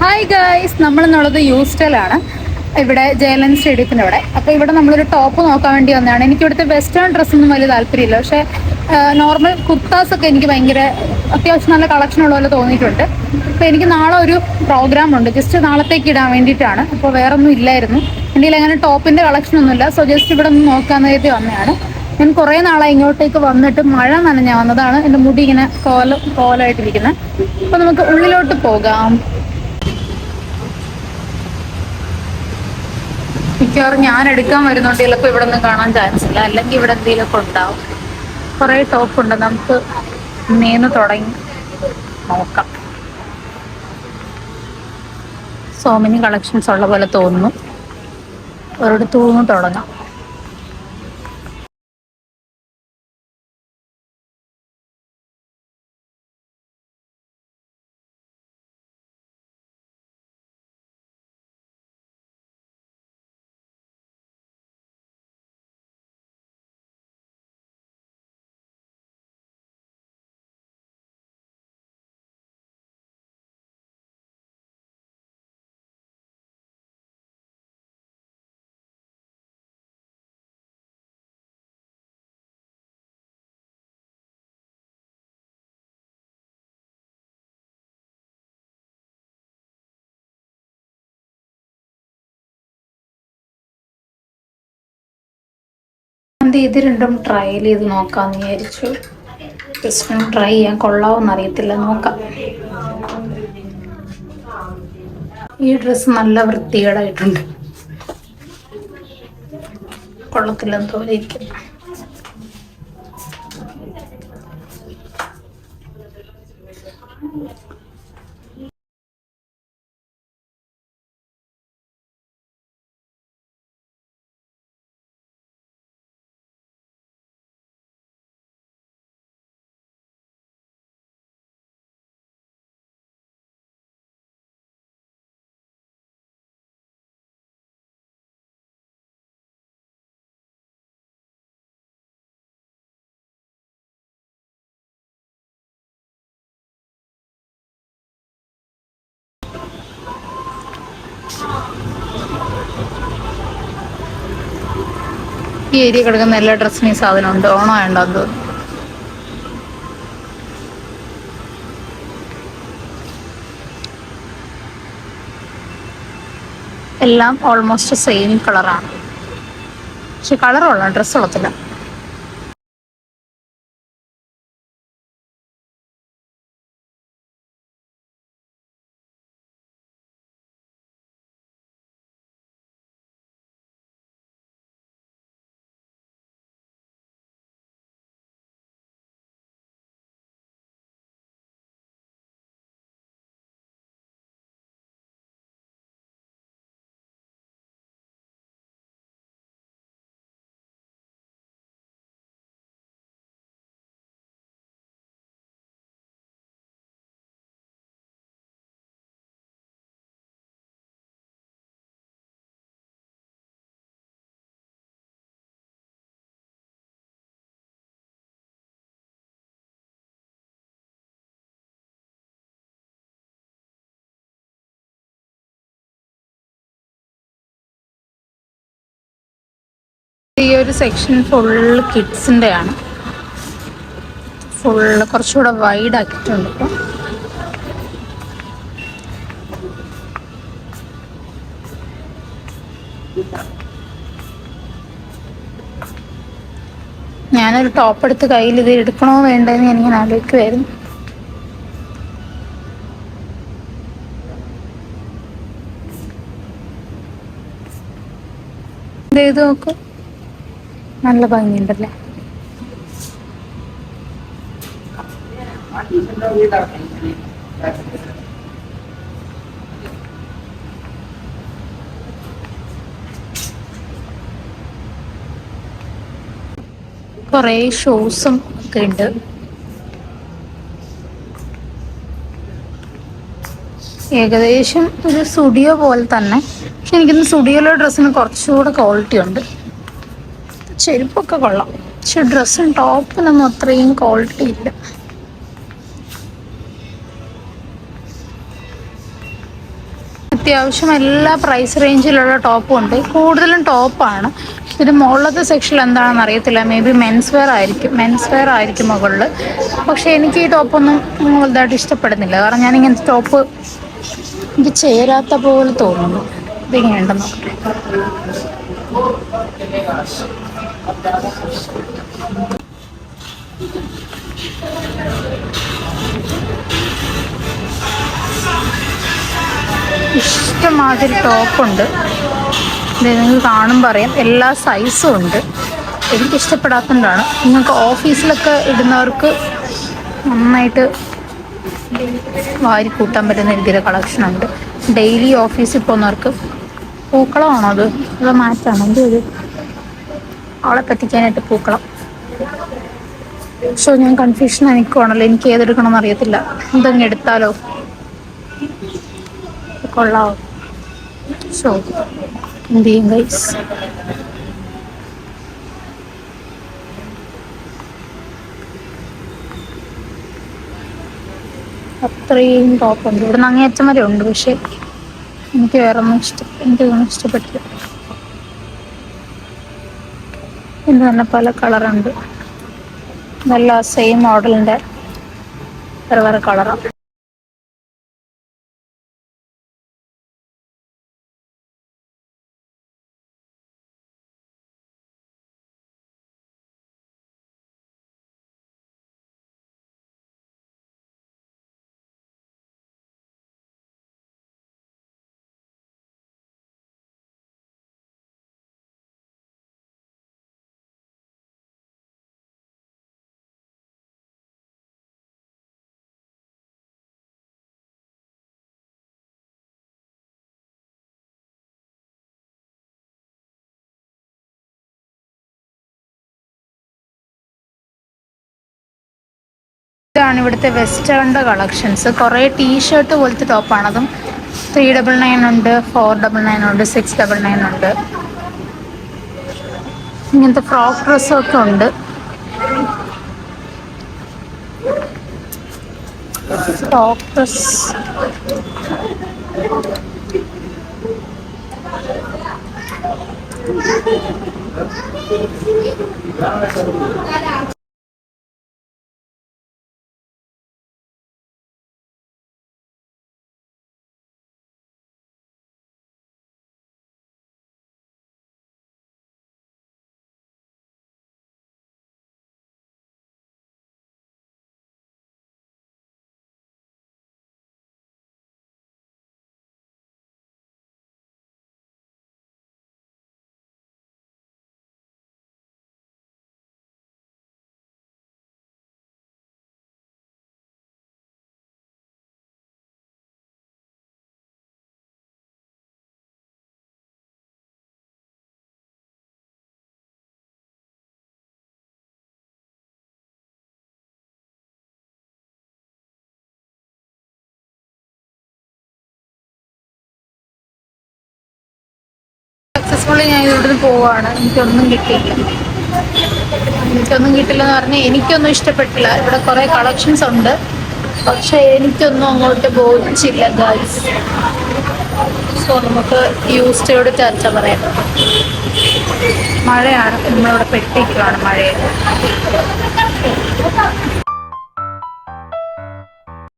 Hi guys, നമ്മളിന്നുള്ളത് യൂസ്റ്റലാണ്. ഇവിടെ ജയലൻ സ്റ്റേഡിയത്തിൻ്റെ അവിടെ. അപ്പോൾ ഇവിടെ നമ്മളൊരു ടോപ്പ് നോക്കാൻ വേണ്ടി വന്നതാണ്. എനിക്ക് ഇവിടുത്തെ വെസ്റ്റേൺ ഡ്രസ്സൊന്നും വലിയ താല്പര്യമില്ല, പക്ഷേ നോർമൽ കുർത്താസൊക്കെ എനിക്ക് ഭയങ്കര അത്യാവശ്യം നല്ല കളക്ഷൻ ഉള്ള പോലെ തോന്നിയിട്ടുണ്ട്. അപ്പോൾ എനിക്ക് നാളെ ഒരു പ്രോഗ്രാം ഉണ്ട്, ജസ്റ്റ് നാളത്തേക്ക് ഇടാൻ വേണ്ടിയിട്ടാണ്. അപ്പോൾ വേറെ ഒന്നും ഇല്ലായിരുന്നു എൻ്റെ അങ്ങനെ ടോപ്പിൻ്റെ കളക്ഷനൊന്നുമില്ല. സോ ജസ്റ്റ് ഇവിടെ ഒന്ന് നോക്കാൻ വേണ്ടി വന്നതാണ്. ഞാൻ കുറേ നാളായി ഇങ്ങോട്ടേക്ക് വന്നിട്ട് മഴ നനഞ്ഞ വന്നതാണ്. എൻ്റെ മുടി ഇങ്ങനെ കോലായിട്ടിരിക്കുന്നത്. അപ്പോൾ നമുക്ക് ഉള്ളിലോട്ട് പോകാം. മിക്കവാറും ഞാൻ എടുക്കാൻ വരുന്നുണ്ട്, ചിലപ്പോൾ ഇവിടെ ഒന്നും കാണാൻ ചാൻസ് ഇല്ല, അല്ലെങ്കിൽ ഇവിടെ എന്തെങ്കിലുമൊക്കെ ഉണ്ടാവും. കുറേ ടോപ്പുണ്ട്, നമുക്ക് മേന്ന് തുടങ്ങി നോക്കാം. സോ മെനി കളക്ഷൻസ് ഉള്ള പോലെ തോന്നുന്നു. ഒരിടത്തു നിന്ന് തുടങ്ങാം. ഇത് രണ്ടും ട്രയൽ ചെയ്ത് നോക്കാമെന്ന് വിചാരിച്ചു. ജസ്റ്റ് ട്രൈ ചെയ്യാൻ കൊള്ളാവെന്ന് അറിയത്തില്ല, നോക്കാം. ഈ ഡ്രസ്സ് നല്ല വൃത്തികേടായിട്ടുണ്ട്, കൊള്ളത്തില്ലെന്ന് തോന്നിയിരിക്കും. ഈ ഏരിയ കിടക്കുന്ന എല്ലാ ഡ്രസ്സിനും ഈ സാധനം ഉണ്ട്. ഓണം വേണ്ടെന്ന് തോന്നുന്നു. എല്ലാം ഓൾമോസ്റ്റ് സെയിം കളറാണ്, പക്ഷെ കളർ കൊള്ളാം, ഡ്രസ്സ് കൊള്ളത്തില്ല. ഈ ഒരു സെക്ഷൻ ഫുള്ള് കിഡ്സിൻ്റെ ആണ്. ഫുള്ള് കുറച്ചുകൂടെ വൈഡ് ആക്കിയിട്ടുണ്ട് ഇപ്പം. ഞാനൊരു ടോപ്പ് എടുത്ത് കയ്യിൽ ഇത് എടുക്കണോ വേണ്ടെന്ന് ഞാനിങ്ങനെ ആലോചിക്കുമായിരുന്നു. ഇത് ചെയ്ത് നോക്കൂ, നല്ല ഭംഗിയുണ്ടല്ലേ. കുറേ ഷൂസും ഒക്കെ ഉണ്ട്. ഏകദേശം ഒരു സ്റ്റുഡിയോ പോലെ തന്നെ, പക്ഷെ എനിക്കിന്ന് സ്റ്റുഡിയോയിലെ ഡ്രസ്സിന് കുറച്ചുകൂടെ ക്വാളിറ്റി ഉണ്ട്. ചെരുപ്പൊക്കെ കൊള്ളാം, പക്ഷെ ഡ്രസ്സും ടോപ്പിനൊന്നും അത്രയും ക്വാളിറ്റി ഇല്ല. അത്യാവശ്യം എല്ലാ പ്രൈസ് റേഞ്ചിലുള്ള ടോപ്പും ഉണ്ട്. കൂടുതലും ടോപ്പാണ്. ഇത് മുകളിലത്തെ സെക്ഷനിൽ എന്താണെന്ന് അറിയത്തില്ല. മേ ബി മെൻസ് വെയർ ആയിരിക്കും മുകളിൽ. പക്ഷേ എനിക്ക് ഈ ടോപ്പൊന്നും വലുതായിട്ട് ഇഷ്ടപ്പെടുന്നില്ല. കാരണം ഞാൻ ഇങ്ങനത്തെ ടോപ്പ് എനിക്ക് ചേരാത്ത പോലെ തോന്നുന്നു. ഇതിങ്ങനെയുണ്ടെന്ന് നോക്കട്ടെ. ഇഷ്ടമാതിരി ടോപ്പുണ്ട്. ഇത് നിങ്ങൾക്ക് കാണുമ്പോൾ അറിയാം, എല്ലാ സൈസും ഉണ്ട്. എനിക്കിഷ്ടപ്പെടാത്തതുകൊണ്ടാണ്. നിങ്ങൾക്ക് ഓഫീസിലൊക്കെ ഇടുന്നവർക്ക് നന്നായിട്ട് വാരി കൂട്ടാൻ പറ്റുന്ന രീതിയിലെ കളക്ഷനുണ്ട്. ഡെയിലി ഓഫീസിൽ പോകുന്നവർക്ക്. പൂക്കളമാണോ അത്? അത് മാറ്റാണോ? എന്ത് ഒരു അവളെ പറ്റിക്കാനായിട്ട് പൂക്കളം. സോ ഞാൻ കൺഫ്യൂഷൻ നിൽക്കുവാണല്ലോ. എനിക്ക് ഏതെടുക്കണമെന്ന് അറിയത്തില്ല. എന്തെങ്കിലും എടുത്താലോ? കൊള്ളാവോ? സോ എന്ത് ചെയ്യും ഗൈസ്? അത്രയും ടോപ്പുണ്ട്. ഇവിടെ നിന്ന് അങ്ങേയറ്റം വരെ ഉണ്ട്. പക്ഷെ എനിക്ക് എനിക്കൊന്നും ഇഷ്ടപ്പെട്ടില്ല. ഇത് തന്നെ പല കളറുണ്ട്. നല്ല സെയിം മോഡലിൻ്റെ വേറെ വേറെ കളറാണ്. ഇതാണ് ഇവിടുത്തെ വെസ്റ്റേണിൻ്റെ കളക്ഷൻസ്. കുറേ ടീഷർട്ട് പോലത്തെ ടോപ്പാണ്. അതും 399 ഉണ്ട്, 499 ഉണ്ട്, 699 ഉണ്ട്. ഇങ്ങനത്തെ ഫ്രോക്ക് ഡ്രസ്സൊക്കെ ഉണ്ട്. ഫ്രോക്ക് ഡ്രസ് സക്സസ്ഫുള്ളി ഞാൻ ഇവിടുന്ന് പോവുകയാണ്. എനിക്കൊന്നും കിട്ടില്ലെന്ന് പറഞ്ഞാൽ എനിക്കൊന്നും ഇഷ്ടപ്പെട്ടില്ല. ഇവിടെ കുറേ കളക്ഷൻസ് ഉണ്ട്, പക്ഷെ എനിക്കൊന്നും അങ്ങോട്ട് ബോധിച്ചില്ല ഗൈസ്. സോ നമുക്ക് യൂസ്ഡയോട് ചർച്ച പറയാം. മഴയാണ്, നമ്മളിവിടെ പെട്ടിരിക്കുകയാണ് മഴയിൽ.